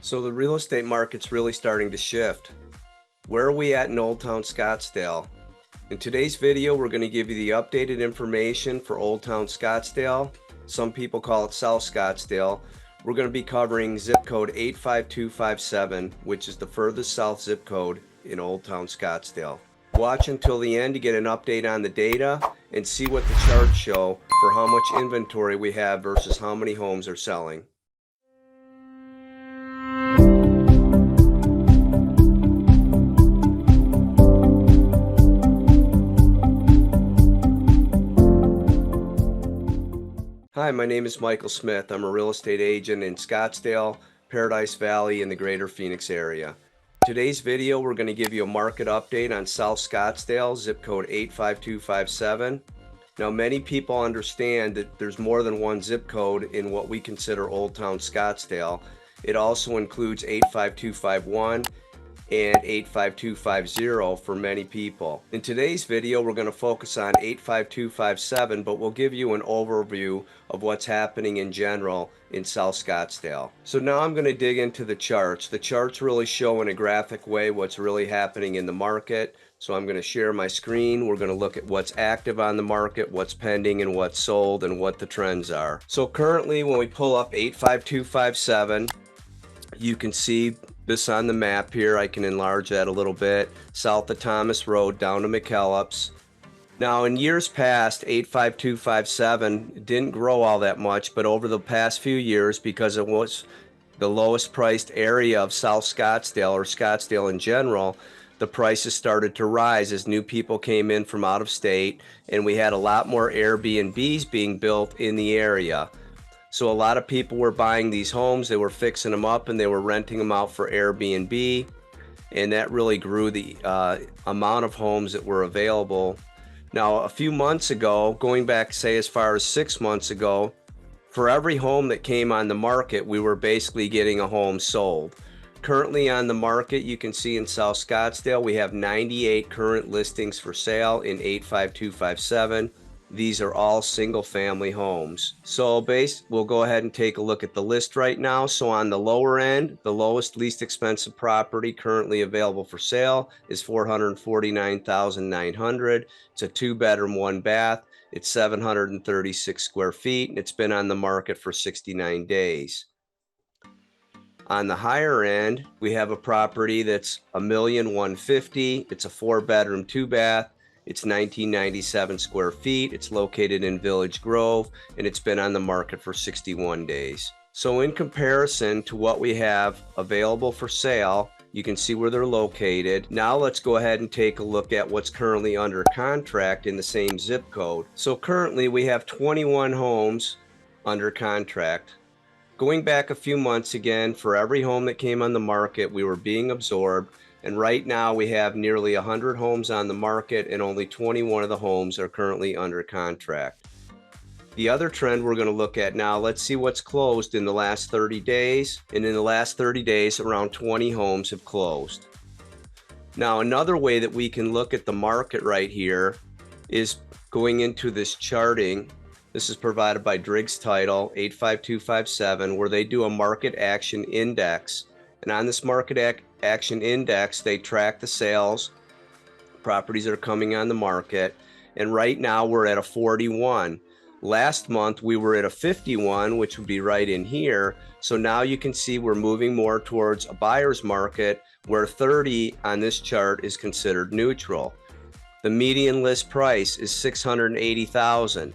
So the real estate market's really starting to shift. Where are we at in Old Town Scottsdale? In today's video, we're going to give you the updated information for Old Town Scottsdale. Some people call it South Scottsdale. We're going to be covering zip code 85257, which is the furthest south zip code in Old Town Scottsdale. Watch until the end to get an update on the data and see what the charts show for how much inventory we have versus how many homes are selling. Hi, my name is Michael Smith. I'm a real estate agent in Scottsdale, Paradise Valley, and the greater Phoenix area. Today's video, we're going to give you a market update on South Scottsdale, zip code 85257. Now, many people understand that there's more than one zip code in what we consider Old Town Scottsdale. It also includes 85251 and 85250 for many people. In today's video, we're going to focus on 85257, but we'll give you an overview of what's happening in general in South Scottsdale. So now I'm going to dig into the charts. The charts really show in a graphic way what's really happening in the market. So I'm going to share my screen. We're going to look at what's active on the market, what's pending, and what's sold, and what the trends are. So currently, when we pull up 85257, you can see this on the map here. I can enlarge that a little bit. South of Thomas Road down to McKellips. Now, in years past, 85257 didn't grow all that much, but over the past few years, because it was the lowest priced area of South Scottsdale, or Scottsdale in general, the prices started to rise as new people came in from out of state, and we had a lot more Airbnbs being built in the area. So a lot of people were buying these homes, they were fixing them up, and they were renting them out for Airbnb, and that really grew the amount of homes that were available. Now, a few months ago, going back, say, as far as 6 months ago, for every home that came on the market, we were basically getting a home sold. Currently on the market, you can see in South Scottsdale, we have 98 current listings for sale in 85257. These are all single-family homes. So we'll go ahead and take a look at the list right now. So on the lower end, the lowest, least expensive property currently available for sale is $449,900. It's a 2-bedroom, 1-bath. It's 736 square feet, and it's been on the market for 69 days. On the higher end, we have a property that's $1,150,000. It's a 4-bedroom, 2-bath. It's 1997 square feet. It's located in Village Grove, and it's been on the market for 61 days. So in comparison to what we have available for sale, you can see where they're located. Now let's go ahead and take a look at what's currently under contract in the same zip code. So currently we have 21 homes under contract. Going back a few months again, for every home that came on the market, we were being absorbed. And right now we have nearly 100 homes on the market, and only 21 of the homes are currently under contract. The other trend we're going to look at now, let's see what's closed in the last 30 days. And in the last 30 days, around 20 homes have closed. Now, another way that we can look at the market right here is going into this charting. This is provided by Driggs Title 85257, where they do a market action index. And on this market action index, they track the sales, properties that are coming on the market. And right now we're at a 41. Last month we were at a 51, which would be right in here. So now you can see we're moving more towards a buyer's market, where 30 on this chart is considered neutral. The median list price is $680,000.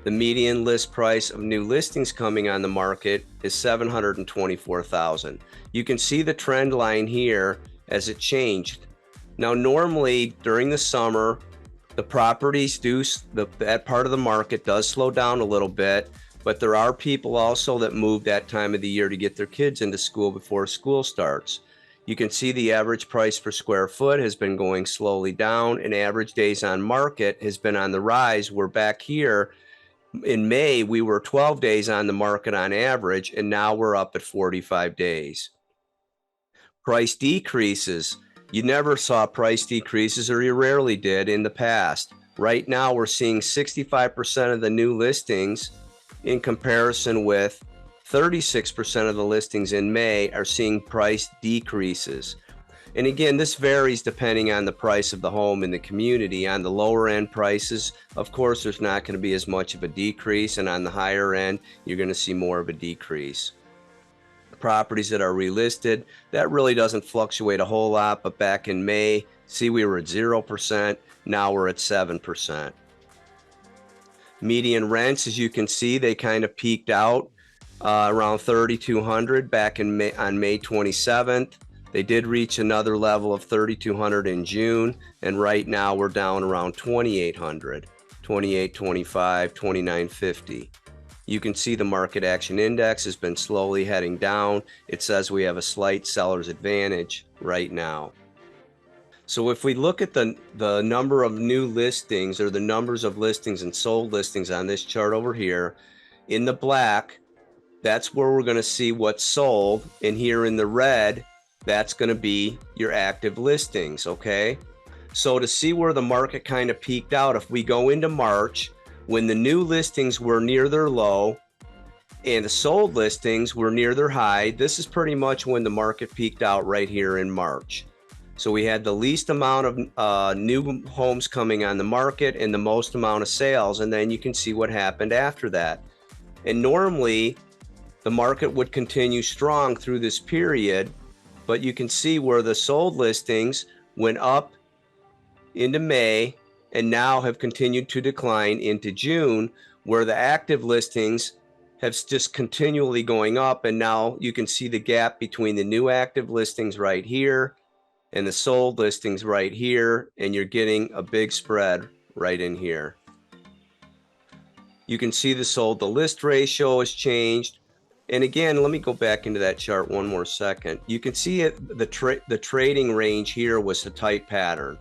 The median list price of new listings coming on the market is $724,000. You can see the trend line here as it changed. Now, normally during the summer, the properties that part of the market does slow down a little bit, but there are people also that move that time of the year to get their kids into school before school starts. You can see the average price per square foot has been going slowly down, and average days on market has been on the rise. We're back here. In May, we were 12 days on the market on average, and now we're up at 45 days. Price decreases. You never saw price decreases, or you rarely did in the past. Right now, we're seeing 65% of the new listings in comparison with 36% of the listings in May are seeing price decreases. And again, this varies depending on the price of the home in the community. On the lower end prices, of course, there's not going to be as much of a decrease, and on the higher end, you're going to see more of a decrease. Properties that are relisted, that really doesn't fluctuate a whole lot, but back in May, see, we were at 0%, now we're at 7%. Median rents, as you can see, they kind of peaked out around 3,200 back in May, on May 27th. They did reach another level of 3,200 in June, and right now we're down around 2,800, 2,825, 2,950. You can see the market action index has been slowly heading down. It says we have a slight seller's advantage right now. So if we look at the number of new listings, or the numbers of listings and sold listings on this chart over here, in the black, that's where we're going to see what's sold, and here in the red, that's going to be your active listings, okay? So to see where the market kind of peaked out, if we go into March, when the new listings were near their low and the sold listings were near their high, this is pretty much when the market peaked out, right here in March. So we had the least amount of new homes coming on the market and the most amount of sales, and then you can see what happened after that. And normally the market would continue strong through this period, but you can see where the sold listings went up into May and now have continued to decline into June, where the active listings have just continually going up, and now you can see the gap between the new active listings right here and the sold listings right here, and you're getting a big spread right in here. You can see the sold to list ratio has changed. And again, let me go back into that chart one more second. You can see it, the trading range here was a tight pattern.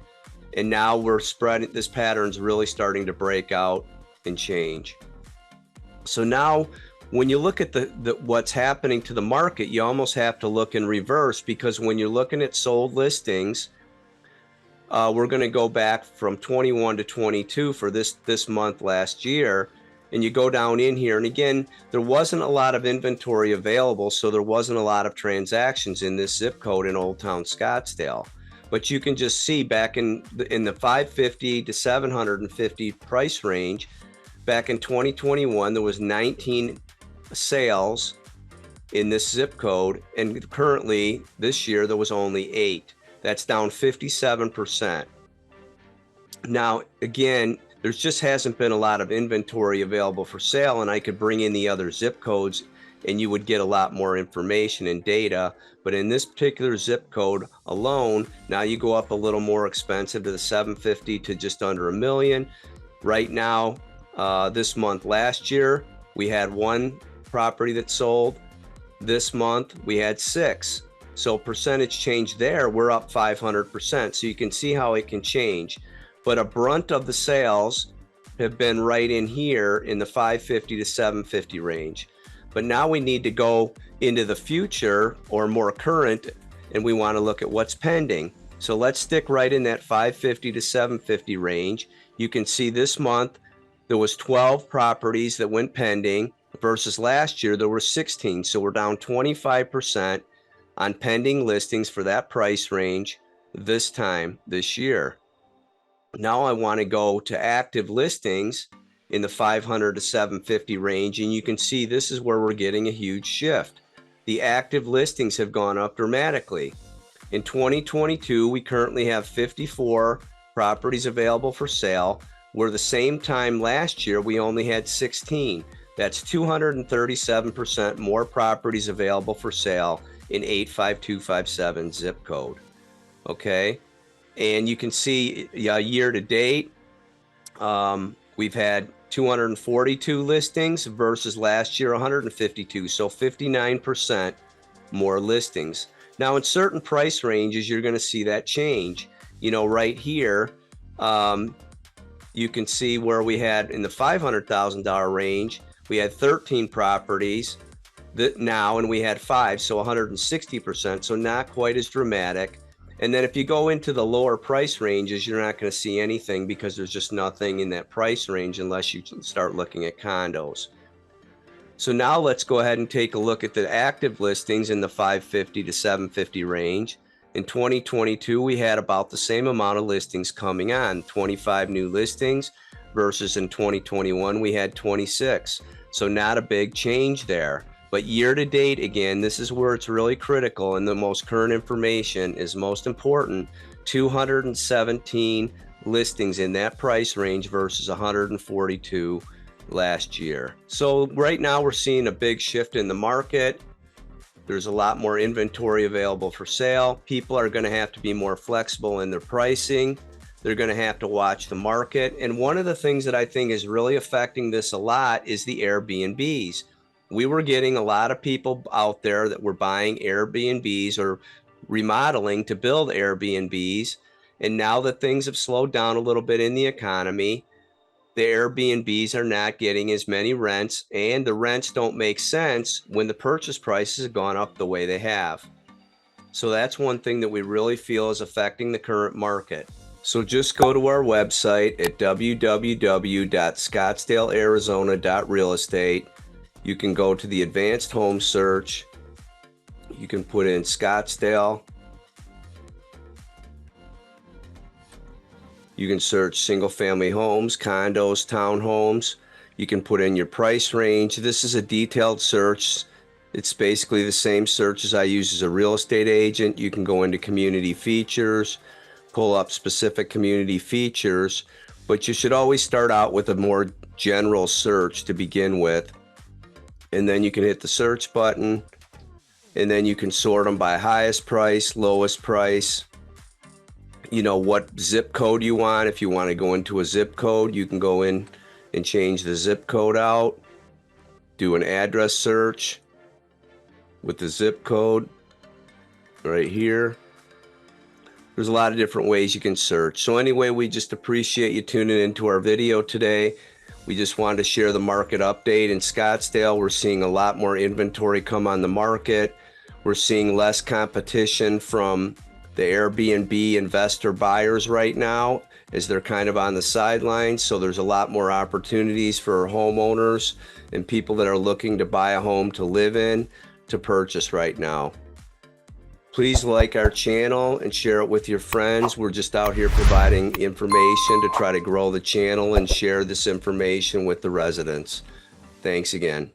And now we're spreading, this pattern's really starting to break out and change. So now when you look at what's happening to the market, you almost have to look in reverse, because when you're looking at sold listings, we're going to go back from 21 to 22 for this month last year. And you go down in here, and again, there wasn't a lot of inventory available, so there wasn't a lot of transactions in this zip code in Old Town Scottsdale. But you can just see back in the 550 to 750 price range, back in 2021, there was 19 sales in this zip code, and currently this year there was only 8. That's down 57%. Now, again, there just hasn't been a lot of inventory available for sale, and I could bring in the other zip codes and you would get a lot more information and data. But in this particular zip code alone, now you go up a little more expensive to the 750 to just under $1 million. Right now, this month last year, we had 1 property that sold. This month, we had 6. So percentage change there, we're up 500%. So you can see how it can change. But a brunt of the sales have been right in here in the 550 to 750 range. But now we need to go into the future, or more current, and we want to look at what's pending. So let's stick right in that 550 to 750 range. You can see this month there was 12 properties that went pending, versus last year there were 16. So we're down 25% on pending listings for that price range this time this year. Now I want to go to active listings in the 500 to 750 range, and you can see this is where we're getting a huge shift. The active listings have gone up dramatically. In 2022, we currently have 54 properties available for sale, where the same time last year we only had 16. That's 237% more properties available for sale in 85257 zip code. Okay, and you can see year to date, we've had 242 listings versus last year 152, so 59% more listings. Now in certain price ranges, you're going to see that change. You know, right here, you can see where we had in the $500,000 range, we had 13 properties now, and we had 5, so 160%, so not quite as dramatic. And then if you go into the lower price ranges, you're not going to see anything, because there's just nothing in that price range unless you start looking at condos. So now let's go ahead and take a look at the active listings in the 550 to 750 range. In 2022, we had about the same amount of listings coming on, 25 new listings, versus in 2021, we had 26. So not a big change there. But year to date, again, this is where it's really critical and the most current information is most important. 217 listings in that price range versus 142 last year. So right now we're seeing a big shift in the market. There's a lot more inventory available for sale. People are going to have to be more flexible in their pricing. They're going to have to watch the market. And one of the things that I think is really affecting this a lot is the Airbnbs. We were getting a lot of people out there that were buying Airbnbs or remodeling to build Airbnbs. And now that things have slowed down a little bit in the economy, the Airbnbs are not getting as many rents, and the rents don't make sense when the purchase prices have gone up the way they have. So that's one thing that we really feel is affecting the current market. So just go to our website at www.scottsdalearizona.realestate. You can go to the advanced home search. You can put in Scottsdale. You can search single family homes, condos, townhomes. You can put in your price range. This is a detailed search. It's basically the same search as I use as a real estate agent. You can go into community features, pull up specific community features, but you should always start out with a more general search to begin with. And then you can hit the search button, and then you can sort them by highest price, lowest price, you know, what zip code you want. If you want to go into a zip code, you can go in and change the zip code out, do an address search with the zip code right here. There's a lot of different ways you can search. So anyway, we just appreciate you tuning into our video today. We just wanted to share the market update. In Scottsdale, we're seeing a lot more inventory come on the market. We're seeing less competition from the Airbnb investor buyers right now, as they're kind of on the sidelines. So there's a lot more opportunities for homeowners and people that are looking to buy a home to live in to purchase right now. Please like our channel and share it with your friends. We're just out here providing information to try to grow the channel and share this information with the residents. Thanks again.